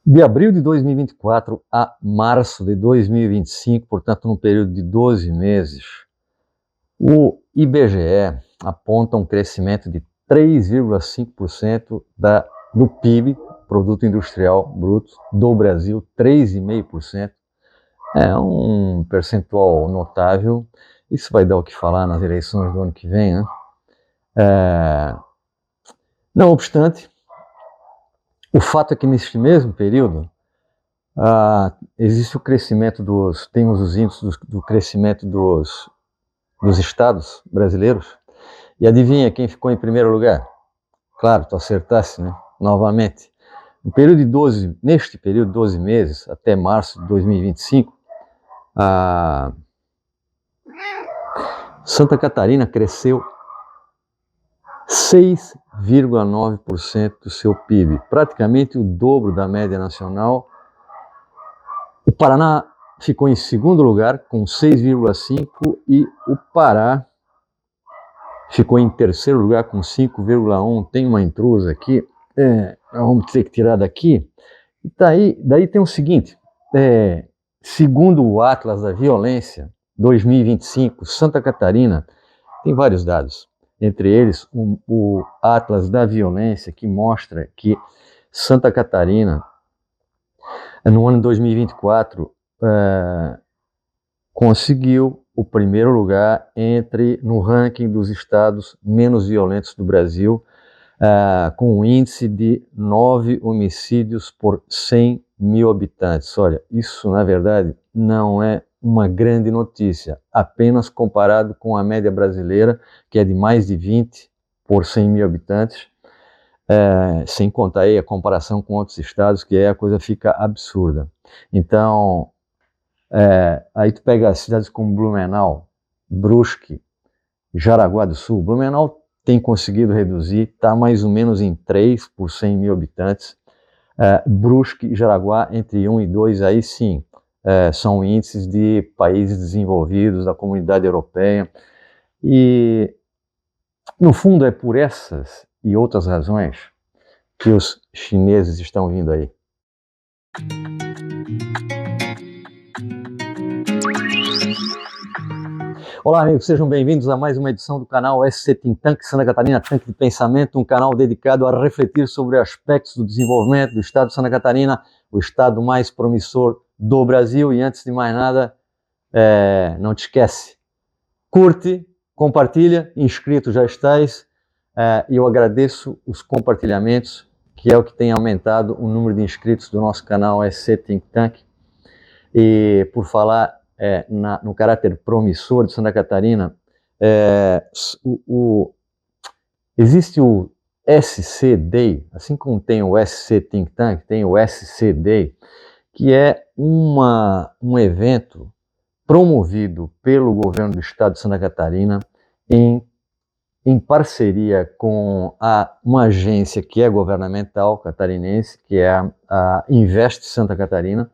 De abril de 2024 a março de 2025, portanto, num período de 12 meses, o IBGE aponta um crescimento de 3,5% do PIB, Produto Industrial Bruto, do Brasil, 3,5%. É um percentual notável. Isso vai dar o que falar nas eleições do ano que vem, né? Não obstante, o fato é que neste mesmo período, existe o crescimento temos os índices do crescimento dos estados brasileiros, e adivinha quem ficou em primeiro lugar? Claro, tu acertasse, né? Novamente. Neste período de 12 meses, até março de 2025, Santa Catarina cresceu 6,9% do seu PIB, praticamente o dobro da média nacional. O Paraná ficou em segundo lugar, com 6,5%, e o Pará ficou em terceiro lugar, com 5,1%. Tem uma intrusa aqui, vamos ter que tirar daqui. E daí tem o seguinte, segundo o Atlas da Violência 2025, Santa Catarina tem vários dados, entre eles o Atlas da Violência, que mostra que Santa Catarina, no ano de 2024, conseguiu o primeiro lugar no ranking dos estados menos violentos do Brasil, com um índice de 9 homicídios por 100 mil habitantes. Olha, isso na verdade não é uma grande notícia, apenas comparado com a média brasileira, que é de mais de 20 por 100 mil habitantes, sem contar aí a comparação com outros estados, que a coisa fica absurda. Então, aí tu pega as cidades como Blumenau, Brusque, Jaraguá do Sul. Blumenau tem conseguido reduzir, está mais ou menos em 3 por 100 mil habitantes. Brusque e Jaraguá, entre 1 e 2, aí sim, são índices de países desenvolvidos, da comunidade europeia. E, no fundo, é por essas e outras razões que os chineses estão vindo aí. Olá, amigos, sejam bem-vindos a mais uma edição do canal SC Think Tank, Santa Catarina Tanque de Pensamento, um canal dedicado a refletir sobre aspectos do desenvolvimento do estado de Santa Catarina, o estado mais promissor do Brasil. E antes de mais nada, não te esquece, curte, compartilha, inscrito já estás, e eu agradeço os compartilhamentos, que é o que tem aumentado o número de inscritos do nosso canal SC Think Tank. E por falar no caráter promissor de Santa Catarina, existe o SC Day, assim como tem o SC Think Tank, tem o SC Day, que é um evento promovido pelo governo do estado de Santa Catarina em parceria com uma agência que é governamental catarinense, que é a Invest Santa Catarina,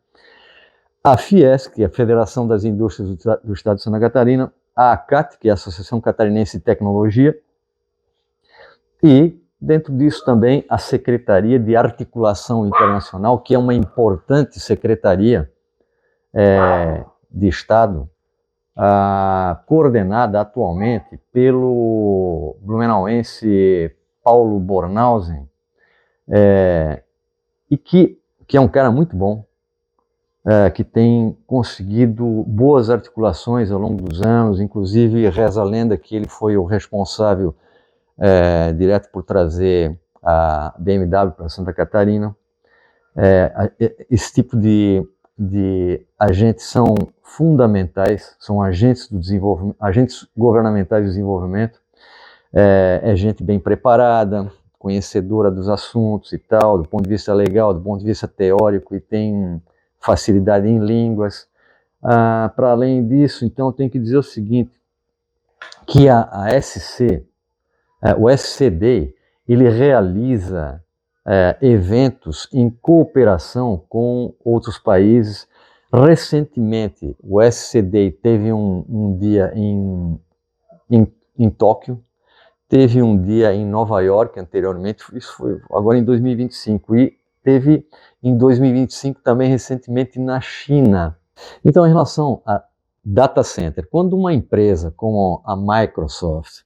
a Fiesc, que é a Federação das Indústrias do Estado de Santa Catarina, a ACAT, que é a Associação Catarinense de Tecnologia, e, dentro disso também, a Secretaria de Articulação Internacional, que é uma importante secretaria de Estado, coordenada atualmente pelo blumenauense Paulo Bornhausen, e que é um cara muito bom, que tem conseguido boas articulações ao longo dos anos. Inclusive reza a lenda que ele foi o responsável direto por trazer a BMW para Santa Catarina. Esse tipo de agentes são fundamentais, são agentes do desenvolvimento, agentes governamentais de desenvolvimento. É gente bem preparada, conhecedora dos assuntos e tal, do ponto de vista legal, do ponto de vista teórico, e tem facilidade em línguas. Para além disso, então, eu tenho que dizer o seguinte, que o SCD, ele realiza eventos em cooperação com outros países. Recentemente, o SCD teve um dia em Tóquio, teve um dia em Nova York anteriormente, isso foi agora em 2025, e teve em 2025 também recentemente na China. Então, em relação a data center, quando uma empresa como a Microsoft,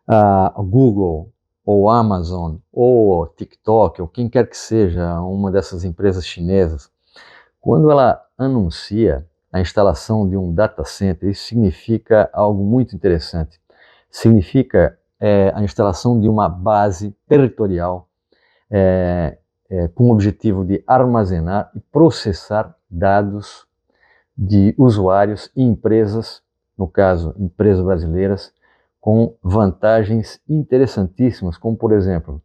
a Google, ou Amazon, ou TikTok, ou quem quer que seja uma dessas empresas chinesas, quando ela anuncia a instalação de um data center, isso significa algo muito interessante. Significa a instalação de uma base territorial com o objetivo de armazenar e processar dados de usuários e empresas, no caso, empresas brasileiras, com vantagens interessantíssimas, como, por exemplo,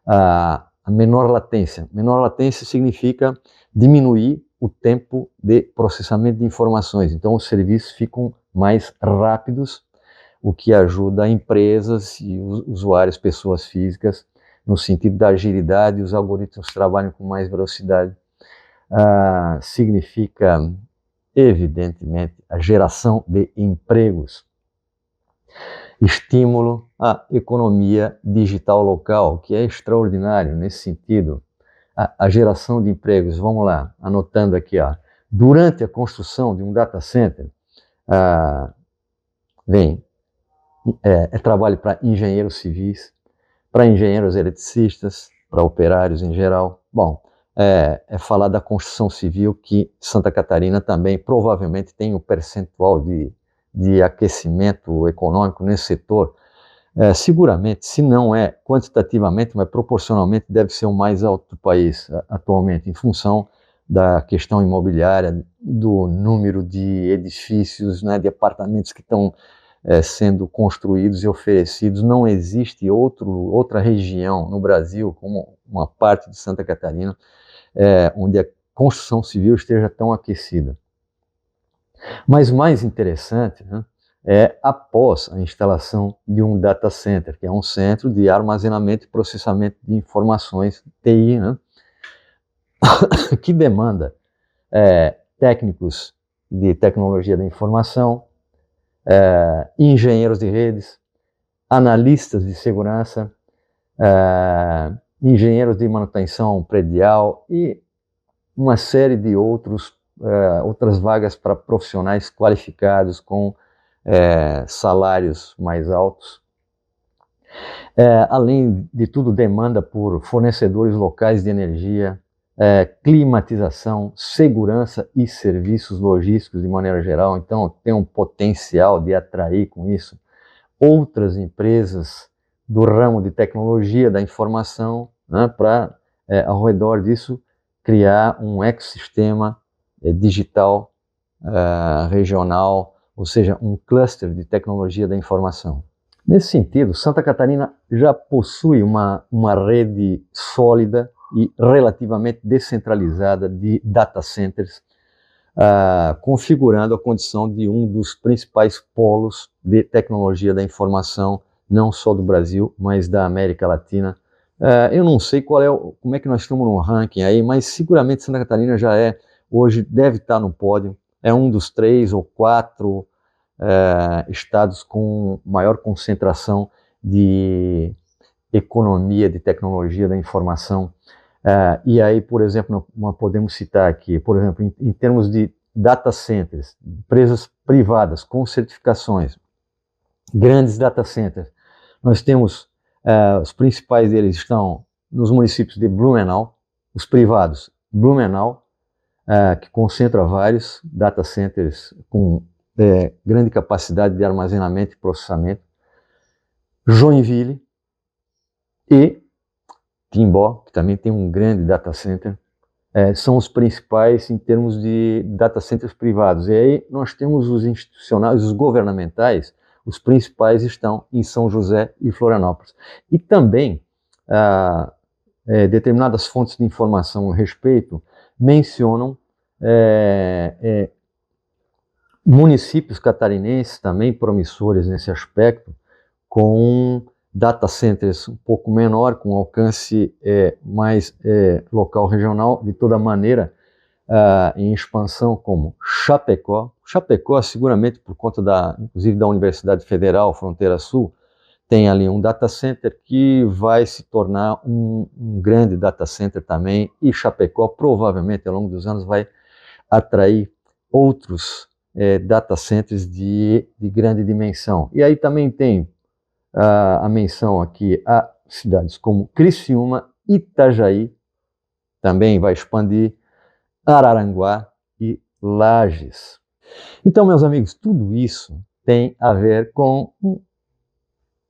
a menor latência. Menor latência significa diminuir o tempo de processamento de informações. Então, os serviços ficam mais rápidos, o que ajuda empresas e usuários, pessoas físicas, no sentido da agilidade, os algoritmos trabalham com mais velocidade. Significa, evidentemente, a geração de empregos. Estímulo à economia digital local, que é extraordinário nesse sentido. A geração de empregos, vamos lá, anotando aqui, durante a construção de um data center, é trabalho para engenheiros civis, para engenheiros eletricistas, para operários em geral. Bom, é falar da construção civil, que Santa Catarina também provavelmente tem um percentual de aquecimento econômico nesse setor. Seguramente, se não é quantitativamente, mas proporcionalmente deve ser o mais alto do país atualmente, em função da questão imobiliária, do número de edifícios, né, de apartamentos que estão sendo construídos e oferecidos. Não existe outra região no Brasil, como uma parte de Santa Catarina, onde a construção civil esteja tão aquecida. Mas mais interessante, né, após a instalação de um data center, que é um centro de armazenamento e processamento de informações, TI, né, que demanda técnicos de tecnologia da informação, engenheiros de redes, analistas de segurança, engenheiros de manutenção predial e uma série de outras vagas para profissionais qualificados com salários mais altos. Além de tudo, demanda por fornecedores locais de energia, climatização, segurança e serviços logísticos de maneira geral. Então, tem um potencial de atrair com isso outras empresas do ramo de tecnologia da informação, né, para, ao redor disso, criar um ecossistema digital regional, ou seja, um cluster de tecnologia da informação. Nesse sentido, Santa Catarina já possui uma rede sólida e relativamente descentralizada de data centers, configurando a condição de um dos principais polos de tecnologia da informação, não só do Brasil, mas da América Latina. Eu não sei como é que nós estamos no ranking aí, mas seguramente Santa Catarina já hoje deve estar no pódio, é um dos 3 ou 4 estados com maior concentração de economia de tecnologia da informação. E aí, por exemplo, nós podemos citar aqui, por exemplo, em termos de data centers, empresas privadas com certificações, grandes data centers, nós temos, os principais deles estão nos municípios de Blumenau, os privados, Blumenau, que concentra vários data centers com grande capacidade de armazenamento e processamento, Joinville e Timbó, que também tem um grande data center, são os principais em termos de data centers privados. E aí nós temos os institucionais, os governamentais, os principais estão em São José e Florianópolis. E também determinadas fontes de informação a respeito mencionam municípios catarinenses também promissores nesse aspecto, com data centers um pouco menor, com alcance mais local, regional, de toda maneira, em expansão, como Chapecó. Chapecó, seguramente por conta inclusive da Universidade Federal Fronteira Sul, tem ali um data center que vai se tornar um grande data center também, e Chapecó provavelmente ao longo dos anos vai atrair outros data centers de grande dimensão. E aí também tem a menção aqui a cidades como Criciúma, Itajaí, também vai expandir, Araranguá e Lages. Então, meus amigos, tudo isso tem a ver com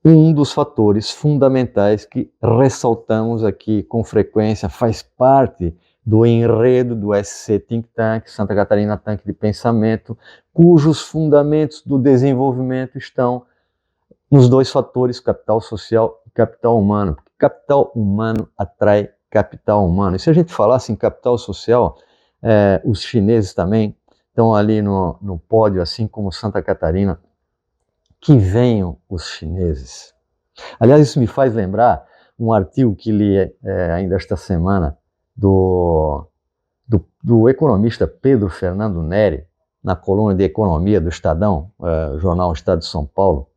um dos fatores fundamentais que ressaltamos aqui com frequência, faz parte do enredo do SC Think Tank, Santa Catarina Tanque de Pensamento, cujos fundamentos do desenvolvimento estão nos dois fatores, capital social e capital humano. Capital humano atrai capital humano. E se a gente falasse em capital social, os chineses também estão ali no pódio, assim como Santa Catarina. Que venham os chineses. Aliás, isso me faz lembrar um artigo que li ainda esta semana do economista Pedro Fernando Neri, na coluna de economia do Estadão, jornal Estado de São Paulo.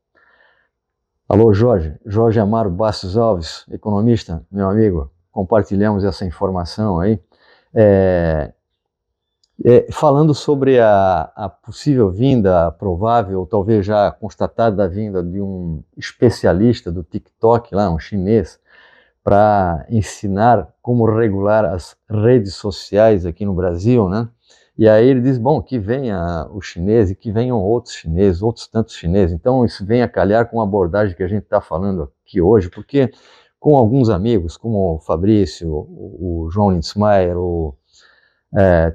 Alô, Jorge Amaro Bastos Alves, economista, meu amigo, compartilhamos essa informação aí, falando sobre a possível vinda, provável, ou talvez já constatada vinda de um especialista do TikTok, lá, um chinês, para ensinar como regular as redes sociais aqui no Brasil, né? E aí ele diz, bom, que venha o chinês e que venham outros chineses, outros tantos chineses. Então isso vem a calhar com a abordagem que a gente está falando aqui hoje, porque com alguns amigos, como o Fabrício, o João Lindsmayer,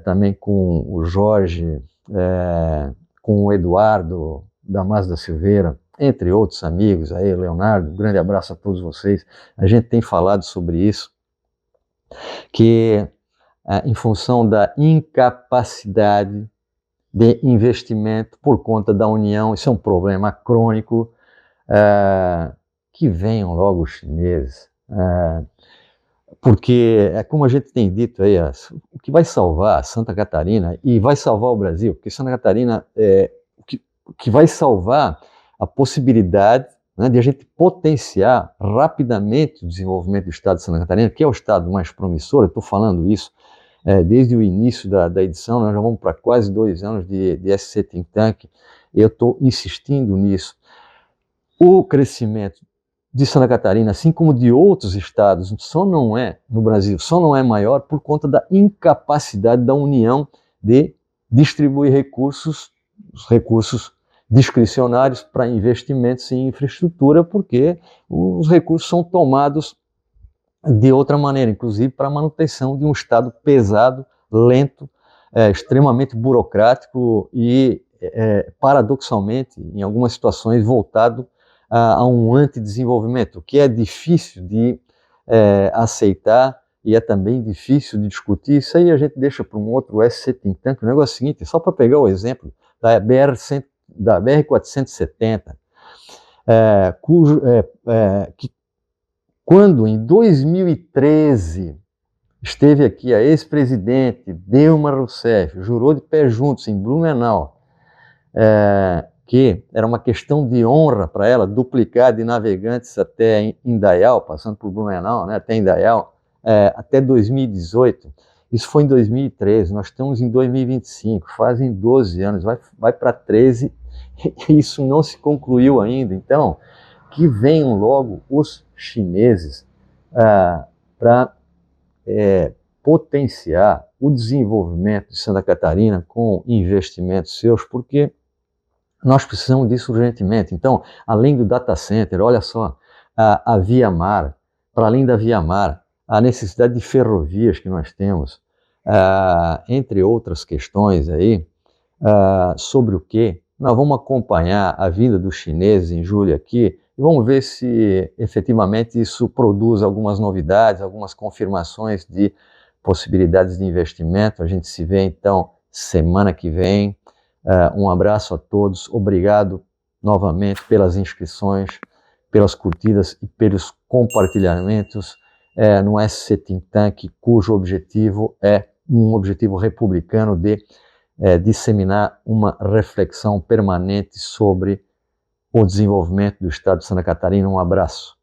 também com o Jorge, com o Eduardo Damasio da Silveira, entre outros amigos, aí, Leonardo, um grande abraço a todos vocês. A gente tem falado sobre isso, que em função da incapacidade de investimento por conta da União, isso é um problema crônico, que venham logo os chineses, porque é como a gente tem dito aí, o que vai salvar Santa Catarina e vai salvar o Brasil, porque Santa Catarina o que vai salvar a possibilidade, né, de a gente potenciar rapidamente o desenvolvimento do estado de Santa Catarina, que é o estado mais promissor. Eu estou falando isso desde o início da edição, nós já vamos para quase 2 anos de SC Think Tank, e eu estou insistindo nisso. O crescimento de Santa Catarina, assim como de outros estados, no Brasil, só não é maior por conta da incapacidade da União de distribuir recursos, os recursos discricionários para investimentos em infraestrutura, porque os recursos são tomados de outra maneira, inclusive para a manutenção de um Estado pesado, lento, extremamente burocrático e, paradoxalmente, em algumas situações, voltado a um antidesenvolvimento, que é difícil de aceitar e é também difícil de discutir. Isso aí a gente deixa para um outro SC Think Tank. O negócio é o seguinte, só para pegar o exemplo da BR-470, que quando em 2013 esteve aqui a ex-presidente Dilma Rousseff, jurou de pé juntos em Blumenau, que era uma questão de honra para ela duplicar de Navegantes até Indaial, passando por Blumenau, né, até Indaial, até 2018. Isso foi em 2013, nós estamos em 2025, fazem 12 anos, vai para 13, e isso não se concluiu ainda. Então, que venham logo os chineses para potenciar o desenvolvimento de Santa Catarina com investimentos seus, porque nós precisamos disso urgentemente. Então, além do data center, olha só, a Via Mar, para além da Via Mar, a necessidade de ferrovias que nós temos, entre outras questões aí, sobre o que nós vamos acompanhar a vinda dos chineses em julho aqui, e vamos ver se efetivamente isso produz algumas novidades, algumas confirmações de possibilidades de investimento. A gente se vê então semana que vem. Um abraço a todos, obrigado novamente pelas inscrições, pelas curtidas e pelos compartilhamentos no SC Think Tank, cujo objetivo é um objetivo republicano de disseminar uma reflexão permanente sobre o desenvolvimento do estado de Santa Catarina. Um abraço.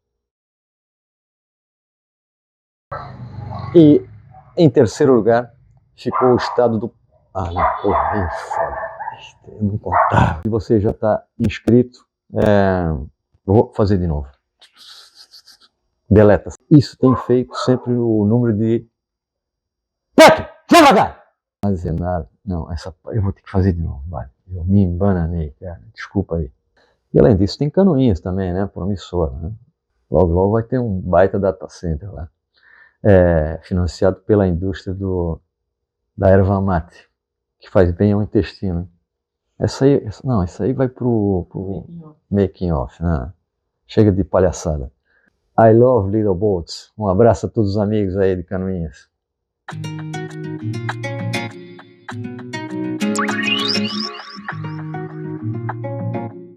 E em terceiro lugar ficou o estado do... Ah, não, porra, aí é foda. Eu não contava. Se você já está inscrito, vou fazer de novo. Deleta. Isso tem feito sempre o número de... Pepe, devagar! Não vai dizer nada. Não, essa eu vou ter que fazer de novo. Vai. Eu me embananei, cara. Desculpa aí. E além disso, tem Canoinhas também, né? Promissora, né? Logo, logo vai ter um baita data center lá. Financiado pela indústria da erva mate, que faz bem ao intestino. Essa aí vai pro making off, né? Chega de palhaçada. I love little boats. Um abraço a todos os amigos aí de Canoinhas.